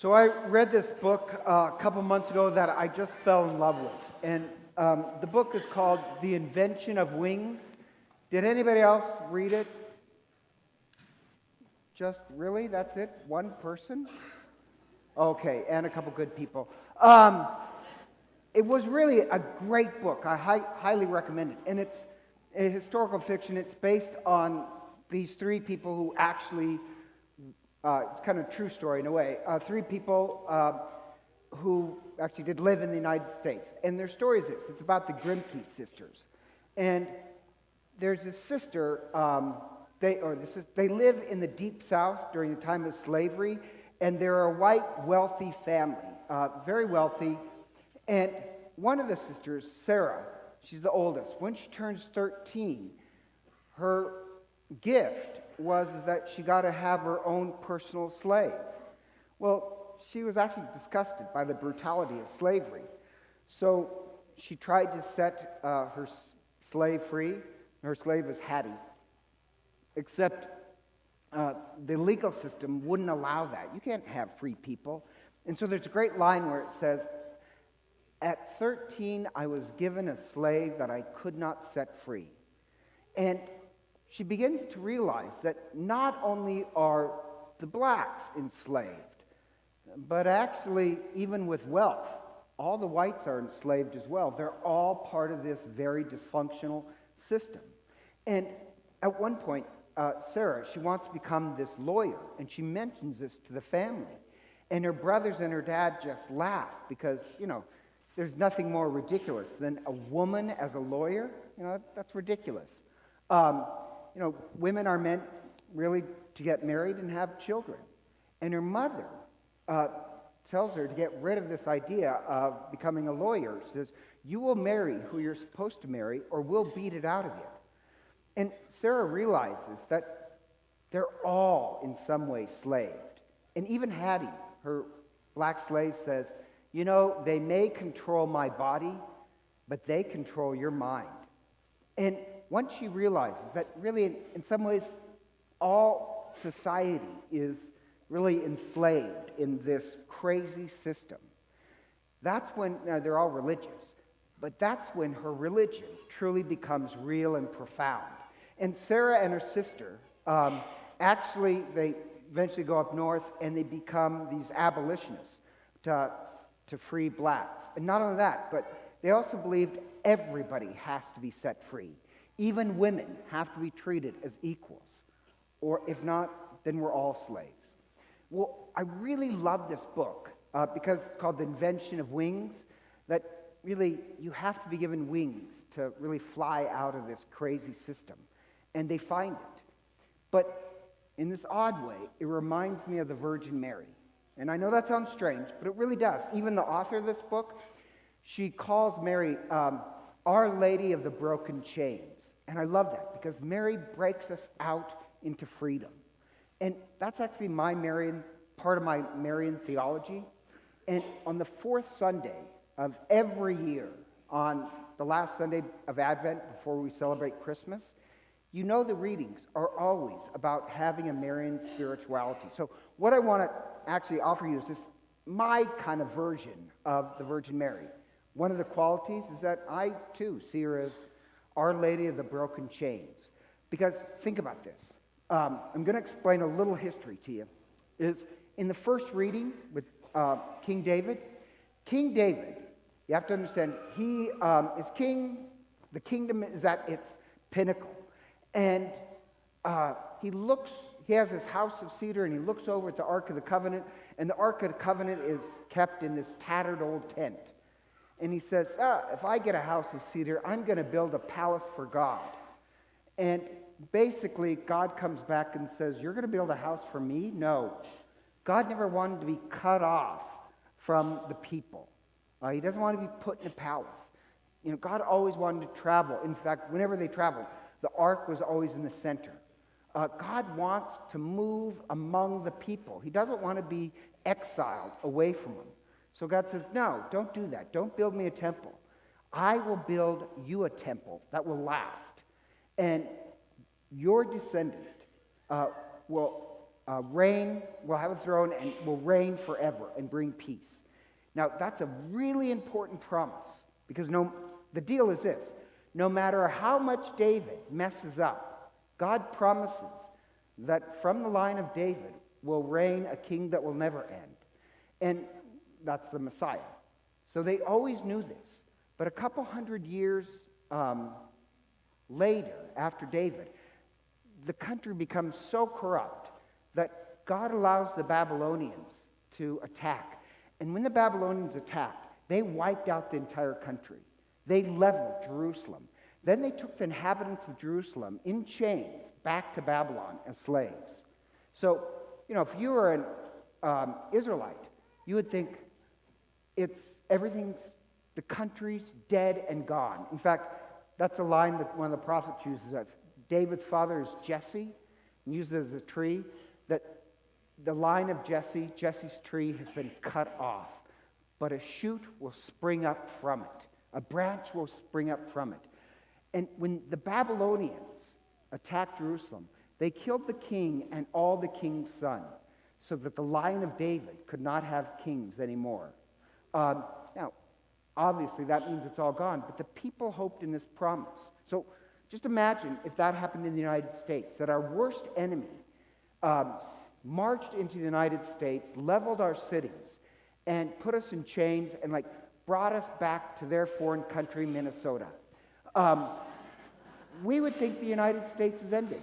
So I read this book a couple months ago that I just fell in love with. And the book is called The Invention of Wings. Did anybody else read it? Just really? That's it? One person? Okay, and a couple good people. It was really a great book. I highly recommend it. And it's a historical fiction. It's based on these three people who actually, it's kind of a true story in a way, three people who actually did live in the United States. And their story is this. It's about the Grimke sisters. And there's a sister, they live in the Deep South during the time of slavery, and they're a white, wealthy family, very wealthy. And one of the sisters, Sarah, she's the oldest. When she turns 13, her gift was that she got to have her own personal slave. Well, she was actually disgusted by the brutality of slavery. So she tried to set her slave free. Her slave was Hattie. Except the legal system wouldn't allow that. You can't have free people. And so there's a great line where it says, "At 13, I was given a slave that I could not set free." And she begins to realize that not only are the blacks enslaved, but actually, even with wealth, all the whites are enslaved as well. They're all part of this very dysfunctional system. And at one point, Sarah, she wants to become this lawyer, and she mentions this to the family. And her brothers and her dad just laugh because, there's nothing more ridiculous than a woman as a lawyer. That's ridiculous. Women are meant really to get married and have children. And her mother tells her to get rid of this idea of becoming a lawyer. She says, "You will marry who you're supposed to marry, or we'll beat it out of you." And Sarah realizes that they're all in some way slaved. And even Hattie, her black slave, says, "They may control my body, but they control your mind." And once she realizes that really, in some ways, all society is really enslaved in this crazy system, that's when, they're all religious, but that's when her religion truly becomes real and profound. And Sarah and her sister, actually, they eventually go up north and they become these abolitionists to free blacks. And not only that, but they also believed everybody has to be set free. Even women have to be treated as equals. Or if not, then we're all slaves. Well, I really love this book because it's called The Invention of Wings, that really you have to be given wings to really fly out of this crazy system. And they find it. But in this odd way, it reminds me of the Virgin Mary. And I know that sounds strange, but it really does. Even the author of this book, she calls Mary Our Lady of the Broken Chains. And I love that because Mary breaks us out into freedom. And that's actually part of my Marian theology. And on the fourth Sunday of every year, on the last Sunday of Advent before we celebrate Christmas, the readings are always about having a Marian spirituality. So what I want to actually offer you is just my kind of version of the Virgin Mary. One of the qualities is that I, too, see her as Our Lady of the Broken Chains. Because think about this. I'm going to explain a little history to you. Is in the first reading with King David, you have to understand, he is king. The kingdom is at its pinnacle. And he has his house of cedar, and he looks over at the Ark of the Covenant, and the Ark of the Covenant is kept in this tattered old tent. And he says, if I get a house of cedar, I'm going to build a palace for God. And basically, God comes back and says, "You're going to build a house for me?" No. God never wanted to be cut off from the people. He doesn't want to be put in a palace. God always wanted to travel. In fact, whenever they traveled, the ark was always in the center. God wants to move among the people. He doesn't want to be exiled away from them. So God says, "No, don't do that. Don't build me a temple. I will build you a temple that will last. And your descendant will will have a throne and will reign forever and bring peace. Now, that's a really important promise because the deal is this. No matter how much David messes up, God promises that from the line of David will reign a king that will never end. And that's the Messiah. So they always knew this. But a couple hundred years later, after David, the country becomes so corrupt that God allows the Babylonians to attack. And when the Babylonians attacked, they wiped out the entire country. They leveled Jerusalem. Then they took the inhabitants of Jerusalem in chains back to Babylon as slaves. So, if you were an Israelite, you would think the country's dead and gone. In fact, that's a line that one of the prophets uses. David's father is Jesse, and uses it as a tree, that the line of Jesse's tree has been cut off, but a shoot will spring up from it. A branch will spring up from it. And when the Babylonians attacked Jerusalem, they killed the king and all the king's sons, so that the line of David could not have kings anymore. Now, obviously, that means it's all gone, but the people hoped in this promise. So just imagine if that happened in the United States, that our worst enemy marched into the United States, leveled our cities, and put us in chains and brought us back to their foreign country, Minnesota. We would think the United States has ended.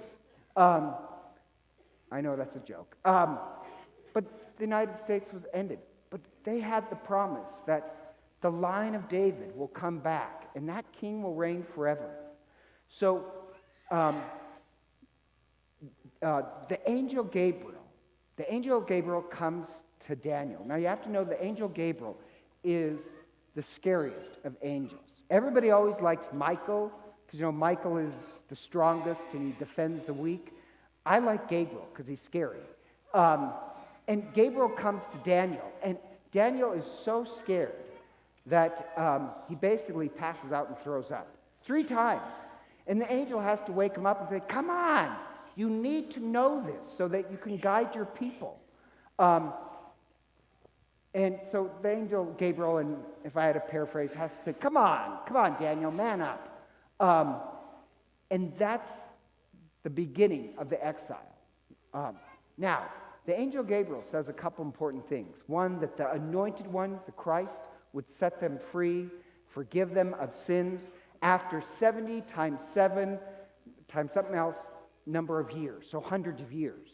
I know that's a joke. But the United States was ended. But they had the promise that the line of David will come back, and that king will reign forever. So the angel Gabriel comes to Daniel. Now you have to know the angel Gabriel is the scariest of angels. Everybody always likes Michael, because Michael is the strongest and he defends the weak. I like Gabriel because he's scary. And Gabriel comes to Daniel, and Daniel is so scared that he basically passes out and throws up 3 times. And the angel has to wake him up and say, come on, you need to know this so that you can guide your people. And so the angel Gabriel, and if I had to paraphrase, has to say, come on, Daniel, man up. And that's the beginning of the exile. Now, the angel Gabriel says a couple important things. One, that the anointed one, the Christ, would set them free, forgive them of sins after 70 times 7 times something else number of years, so hundreds of years.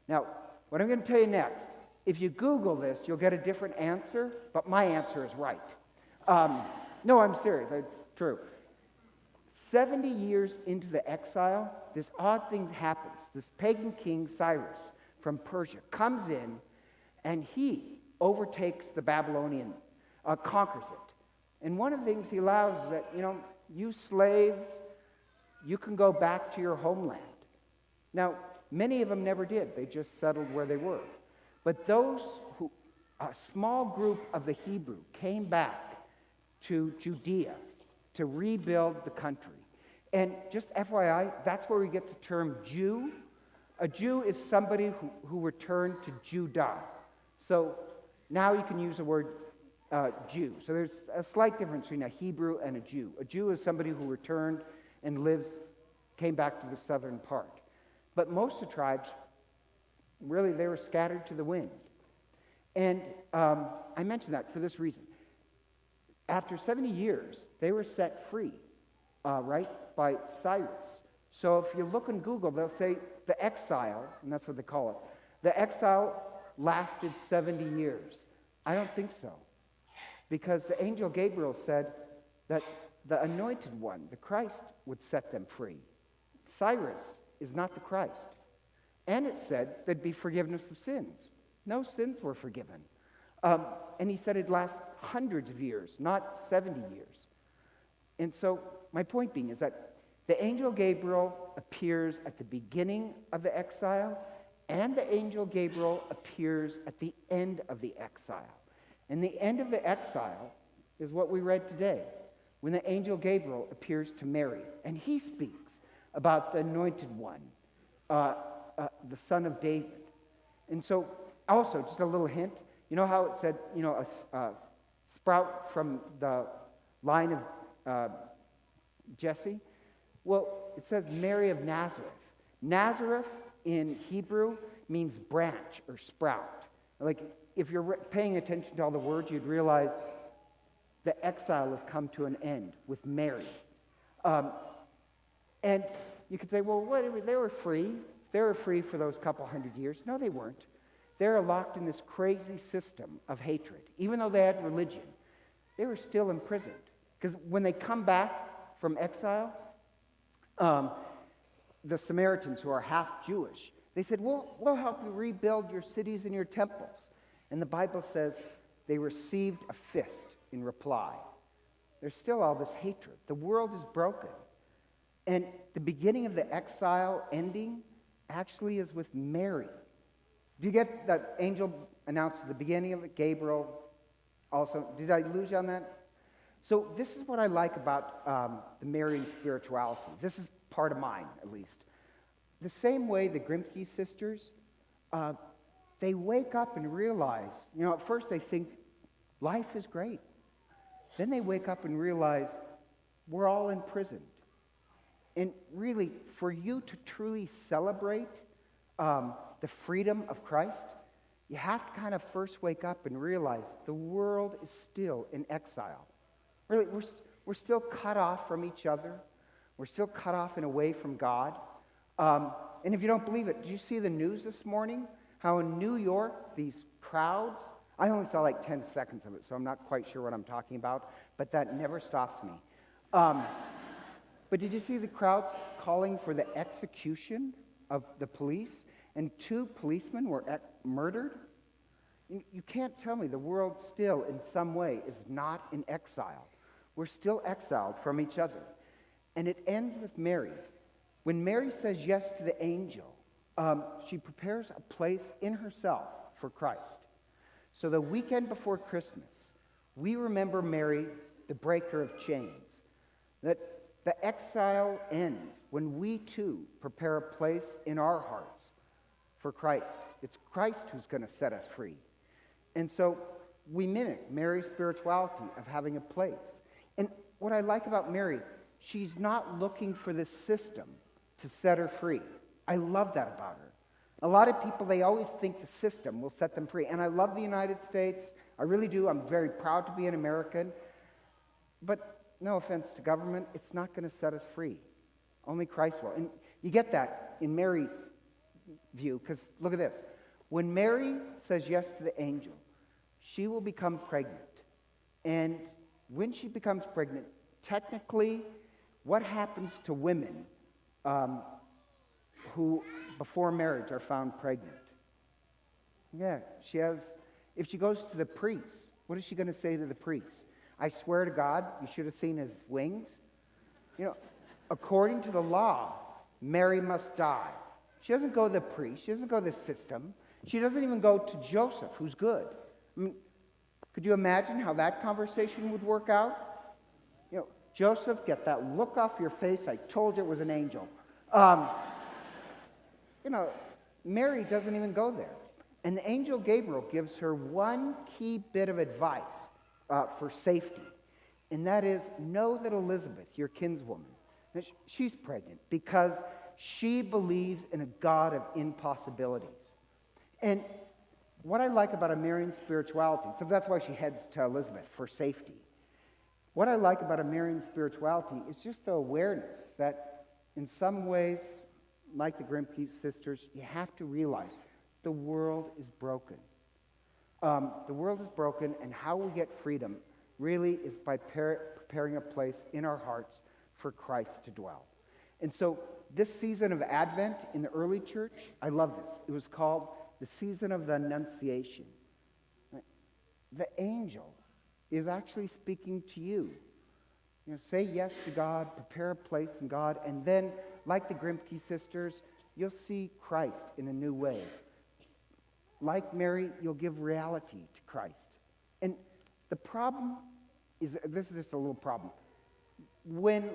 Now, what I'm going to tell you next, if you Google this, you'll get a different answer, but my answer is right. No, I'm serious. It's true. 70 years into the exile, this odd thing happens. This pagan king, Cyrus, from Persia, comes in, and he overtakes the Babylonian, conquers it. And one of the things he allows is that, you slaves, you can go back to your homeland. Now, many of them never did. They just settled where they were. But a small group of the Hebrew came back to Judea to rebuild the country. And just FYI, that's where we get the term Jew. A Jew is somebody who returned to Judah. So now you can use the word Jew. So there's a slight difference between a Hebrew and a Jew. A Jew is somebody who returned and came back to the southern part. But most of the tribes, really, they were scattered to the wind. And I mention that for this reason. After 70 years, they were set free, by Cyrus. So if you look in Google, they'll say the exile, and that's what they call it, the exile lasted 70 years. I don't think so. Because the angel Gabriel said that the anointed one, the Christ, would set them free. Cyrus is not the Christ. And it said there'd be forgiveness of sins. No sins were forgiven. And he said it'd last hundreds of years, not 70 years. And so my point being is that the angel Gabriel appears at the beginning of the exile, and the angel Gabriel appears at the end of the exile. And the end of the exile is what we read today, when the angel Gabriel appears to Mary, and he speaks about the anointed one, the son of David, And so, also, just a little hint, you know how it said, a sprout from the line of Jesse? Well, it says Mary of Nazareth. Nazareth in Hebrew means branch or sprout. Like, if you're paying attention to all the words, you'd realize the exile has come to an end with Mary. And you could say, well, they were free. They were free for those couple hundred years. No, they weren't. They're locked in this crazy system of hatred. Even though they had religion, they were still imprisoned. Because when they come back from exile, the Samaritans, who are half Jewish, they said, we'll help you rebuild your cities and your temples. And the Bible says they received a fist in reply. There's still all this hatred. The world is broken. And the beginning of the exile ending actually is with Mary. Do you get that angel announced at the beginning of it? Gabriel also. Did I lose you on that? So this is what I like about the Marian spirituality. This is part of mine, at least. The same way the Grimke sisters, they wake up and realize, at first they think life is great. Then they wake up and realize we're all imprisoned. And really, for you to truly celebrate the freedom of Christ, you have to kind of first wake up and realize the world is still in exile. Really, we're still cut off from each other. We're still cut off and away from God. And if you don't believe it, did you see the news this morning? How in New York, these crowds, I only saw like 10 seconds of it, so I'm not quite sure what I'm talking about, but that never stops me. But did you see the crowds calling for the execution of the police? And 2 policemen were murdered? You can't tell me the world still, in some way, is not in exile. We're still exiled from each other. And it ends with Mary. When Mary says yes to the angel, she prepares a place in herself for Christ. So the weekend before Christmas, we remember Mary, the breaker of chains. That the exile ends when we too prepare a place in our hearts for Christ. It's Christ who's going to set us free. And so we mimic Mary's spirituality of having a place. And what I like about Mary, she's not looking for this system to set her free. I love that about her. A lot of people, they always think the system will set them free. And I love the United States. I really do. I'm very proud to be an American. But no offense to government, it's not going to set us free. Only Christ will. And you get that in Mary's view, because look at this. When Mary says yes to the angel, she will become pregnant. And when she becomes pregnant, technically, what happens to women who, before marriage, are found pregnant? Yeah, if she goes to the priest, what is she going to say to the priest? I swear to God, you should have seen his wings. According to the law, Mary must die. She doesn't go to the priest. She doesn't go to the system. She doesn't even go to Joseph, who's good. I mean, could you imagine how that conversation would work out? Joseph, get that look off your face. I told you it was an angel. Mary doesn't even go there. And the angel Gabriel gives her one key bit of advice for safety. And that is, know that Elizabeth, your kinswoman, she's pregnant because she believes in a God of impossibilities. And what I like about a Marian spirituality, so that's why she heads to Elizabeth, for safety. What I like about a Marian spirituality is just the awareness that in some ways, like the Grimke sisters, you have to realize the world is broken. The world is broken, and how we get freedom really is by preparing a place in our hearts for Christ to dwell. And so this season of Advent in the early church, I love this. It was called the season of the Annunciation. The angel is actually speaking to you. Say yes to God, prepare a place in God, and then, like the Grimke sisters, you'll see Christ in a new way. Like Mary, you'll give reality to Christ. And the problem is, this is just a little problem. When,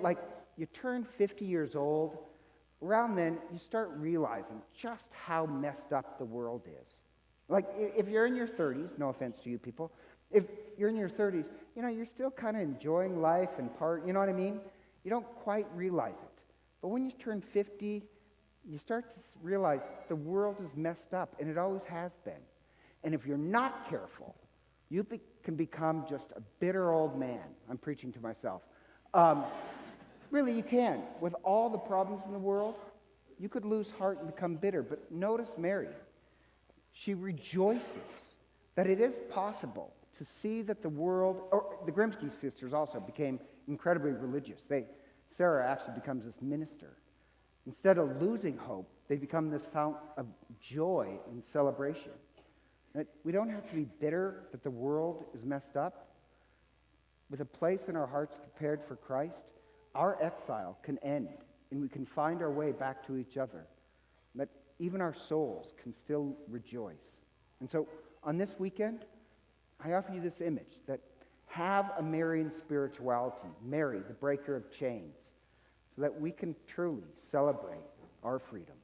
you turn 50 years old, around then, you start realizing just how messed up the world is. Like, if you're in your 30s, no offense to you people, if you're in your 30s, you're still kind of enjoying life and you know what I mean? You don't quite realize it. But when you turn 50, you start to realize the world is messed up, and it always has been. And if you're not careful, you can become just a bitter old man. I'm preaching to myself. Really, you can. With all the problems in the world, you could lose heart and become bitter. But notice Mary. She rejoices that it is possible to see that the world, or the Grimsky sisters also became incredibly religious. Sarah actually becomes this minister. Instead of losing hope, they become this fountain of joy and celebration. Right? We don't have to be bitter that the world is messed up. With a place in our hearts prepared for Christ, our exile can end, and we can find our way back to each other. But even our souls can still rejoice. And so, on this weekend, I offer you this image that have a Marian spirituality, Mary, the breaker of chains, so that we can truly celebrate our freedom.